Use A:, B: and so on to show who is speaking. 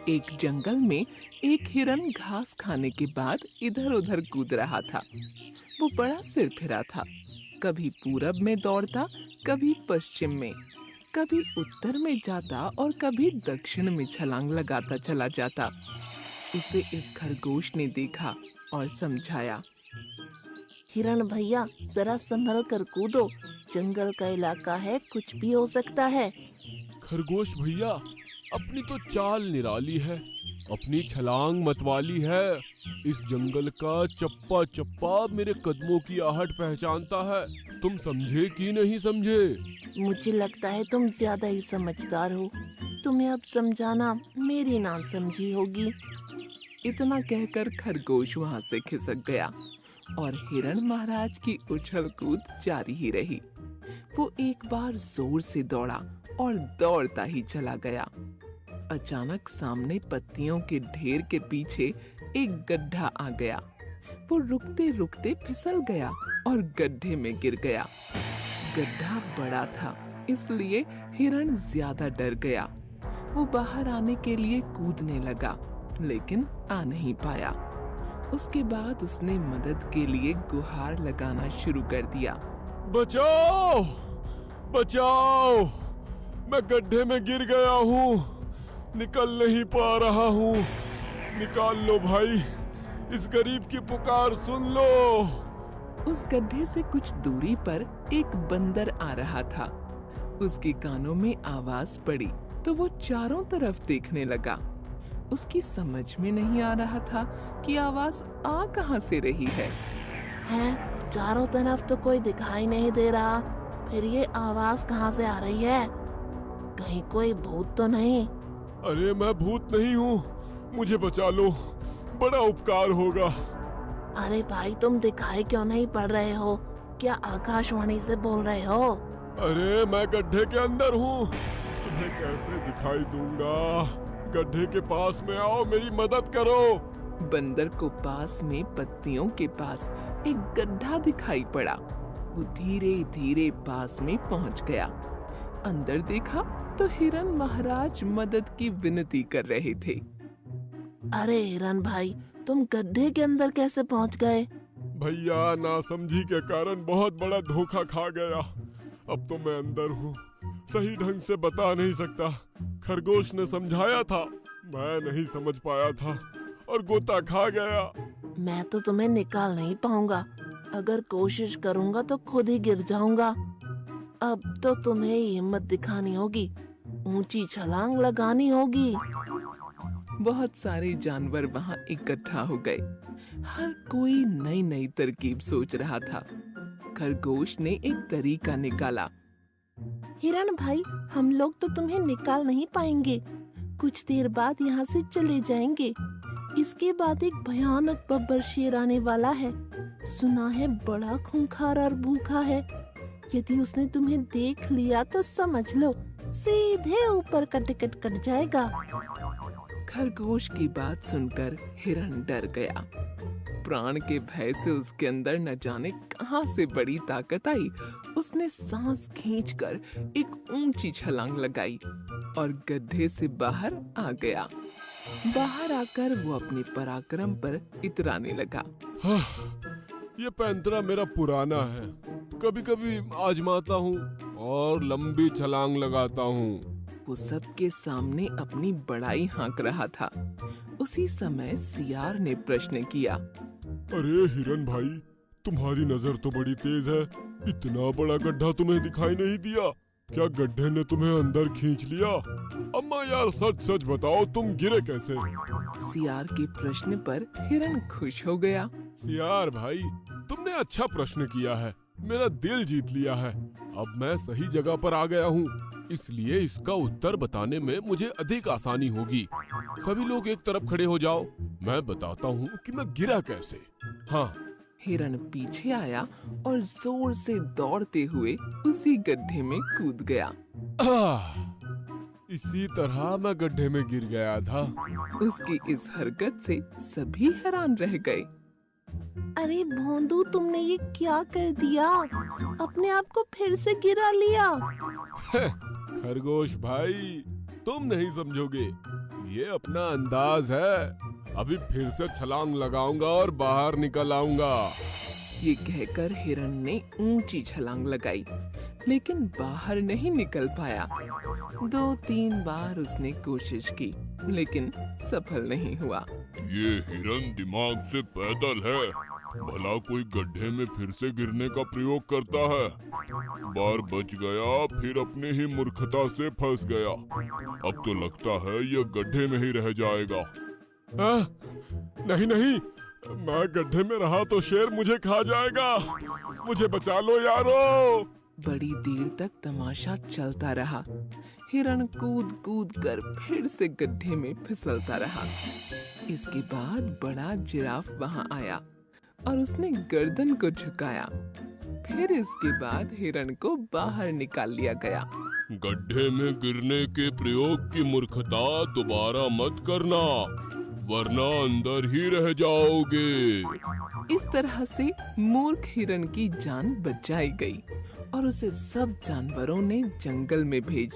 A: एक जंगल में एक हिरन घास खाने के बाद इधर उधर कूद रहा था। वो बड़ा सिरफिरा था। कभी पूरब में दौड़ता, कभी पश्चिम में, कभी उत्तर में जाता और कभी दक्षिण में छलांग लगाता चला जाता। उसे एक खरगोश ने देखा और समझाया।
B: हिरण भैया, जरा संभल कर कूदो, जंगल का इलाका है, कुछ भी हो सकता है।
C: खरगोश भैया, अपनी तो चाल निराली है, अपनी छलांग मतवाली है। इस जंगल का चप्पा चप्पा मेरे कदमों की आहट पहचानता है। तुम समझे कि नहीं समझे?
B: मुझे लगता है तुम ज्यादा ही समझदार हो। तुम्हें अब समझाना मेरी ना समझी होगी।
A: इतना कहकर खरगोश वहां से खिसक गया और हिरण महाराज की उछल कूद जारी ही रही। वो एक बार जोर से दौड़ा और दौड़ता ही चला गया। अचानक सामने पत्तियों के ढेर के पीछे एक गड्ढा आ गया। वो रुकते रुकते फिसल गया और गड्ढे में गिर गया। गड्ढा बड़ा था, इसलिए हिरण ज्यादा डर गया। वो बाहर आने के लिए कूदने लगा, लेकिन आ नहीं पाया। उसके बाद उसने मदद के लिए गुहार लगाना शुरू कर दिया।
C: बचाओ, बचाओ, मैं गड्ढे में गिर गया हूँ, निकल नहीं पा रहा हूँ। निकाल लो भाई, इस गरीब की पुकार सुन लो।
A: उस गड्ढे से कुछ दूरी पर एक बंदर आ रहा था। उसके कानों में आवाज पड़ी तो वो चारों तरफ देखने लगा। उसकी समझ में नहीं आ रहा था कि आवाज आ कहां से रही है।
B: चारों तरफ तो कोई दिखाई नहीं दे रहा, फिर ये आवाज कहाँ से आ रही है? कहीं कोई भूत तो नहीं?
C: अरे मैं भूत नहीं हूँ, मुझे बचा लो, बड़ा उपकार होगा।
B: अरे भाई, तुम दिखाई क्यों नहीं पड़ रहे हो? क्या आकाशवाणी से बोल रहे हो?
C: अरे मैं गड्ढे के अंदर हूँ, तुम्हें कैसे दिखाई दूंगा? गड्ढे के पास में आओ, मेरी मदद करो।
A: बंदर को पास में पत्तियों के पास एक गड्ढा दिखाई पड़ा। वो धीरे धीरे पास में पहुंच गया। अंदर देखा तो हिरन महाराज मदद की विनती कर रहे थे।
B: अरे हिरन भाई, तुम गड्ढे के अंदर कैसे पहुंच गए?
C: भैया, नासमझी के कारण बहुत बड़ा धोखा खा गया। अब तो मैं अंदर हूँ, सही ढंग से बता नहीं सकता। खरगोश ने समझाया था, मैं नहीं समझ पाया था और गोता खा गया।
B: मैं तो तुम्हें निकाल नहीं पाऊंगा। अगर कोशिश करूंगा तो खुद ही गिर जाऊंगा। अब तो तुम्हें हिम्मत दिखानी होगी, ऊंची छलांग लगानी होगी।
A: बहुत सारे जानवर वहां इकट्ठा हो गए। हर कोई नई नई तरकीब सोच रहा था। खरगोश ने एक तरीका निकाला।
B: हिरण भाई, हम लोग तो तुम्हें निकाल नहीं पाएंगे। कुछ देर बाद यहाँ से चले जाएंगे। इसके बाद एक भयानक बब्बर शेर आने वाला है। सुना है बड़ा खूंखार और भूखा है। यदि उसने तुम्हें देख लिया तो समझ लो, सीधे ऊपर का टिकट कट जाएगा।
A: खरगोश की बात सुनकर हिरण डर गया। प्राण के भय से उसके अंदर न जाने कहां से बड़ी ताकत आई। उसने सांस खींचकर एक ऊंची छलांग लगाई और गड्ढे से बाहर आ गया। बाहर आकर वो अपने पराक्रम पर इतराने लगा।
C: ये पैंतरा मेरा पुराना है, कभी कभी आजमाता हूँ और लंबी छलांग लगाता हूँ।
A: वो सबके सामने अपनी बड़ाई हाँक रहा था। उसी समय सियार ने प्रश्न किया।
C: अरे हिरन भाई, तुम्हारी नजर तो बड़ी तेज है, इतना बड़ा गड्ढा तुम्हें दिखाई नहीं दिया? क्या गड्ढे ने तुम्हें अंदर खींच लिया? अम्मा यार, सच सच बताओ, तुम गिरे कैसे?
A: सियार के प्रश्न पर हिरण खुश हो गया।
C: सियार भाई, तुमने अच्छा प्रश्न किया है, मेरा दिल जीत लिया है। अब मैं सही जगह पर आ गया हूँ, इसलिए इसका उत्तर बताने में मुझे अधिक आसानी होगी। सभी लोग एक तरफ खड़े हो जाओ, मैं बताता हूँ कि मैं गिरा कैसे। हाँ।
A: हिरण पीछे आया और जोर से दौड़ते हुए उसी गड्ढे में कूद गया।
C: इसी तरह मैं गड्ढे में गिर गया था।
A: उसकी इस हरकत से सभी हैरान रह गए।
B: अरे भोंदू, तुमने ये क्या कर दिया? अपने आप को फिर से गिरा लिया।
C: खरगोश भाई, तुम नहीं समझोगे, ये अपना अंदाज है। अभी फिर से छलांग लगाऊंगा और बाहर निकल आऊंगा।
A: ये कहकर हिरण ने ऊंची छलांग लगाई, लेकिन बाहर नहीं निकल पाया। 2-3 बार उसने कोशिश की, लेकिन सफल नहीं हुआ।
C: ये हिरन दिमाग से पैदल है। भला कोई गड्ढे में फिर से गिरने का प्रयोग करता है। बार बच गया, फिर अपनी ही मूर्खता से फंस गया। अब तो लगता है ये गड्ढे में ही रह जाएगा। नहीं नहीं, मैं गड्ढे में रहा तो शेर मुझे खा जाएगा। मुझे बचा लो यारो।
A: बड़ी देर तक तमाशा चलता रहा। हिरण कूद कूद कर फिर से गड्ढे में फिसलता रहा। इसके बाद बड़ा जिराफ वहां आया और उसने गर्दन को झुकाया। फिर इसके बाद हिरण को बाहर निकाल लिया गया।
C: गड्ढे में गिरने के प्रयोग की मूर्खता दोबारा मत करना, वरना अंदर ही रह जाओगे।
A: इस तरह से मूर्ख हिरण की जान बचाई गई और उसे सब जानवरों ने जंगल में भेज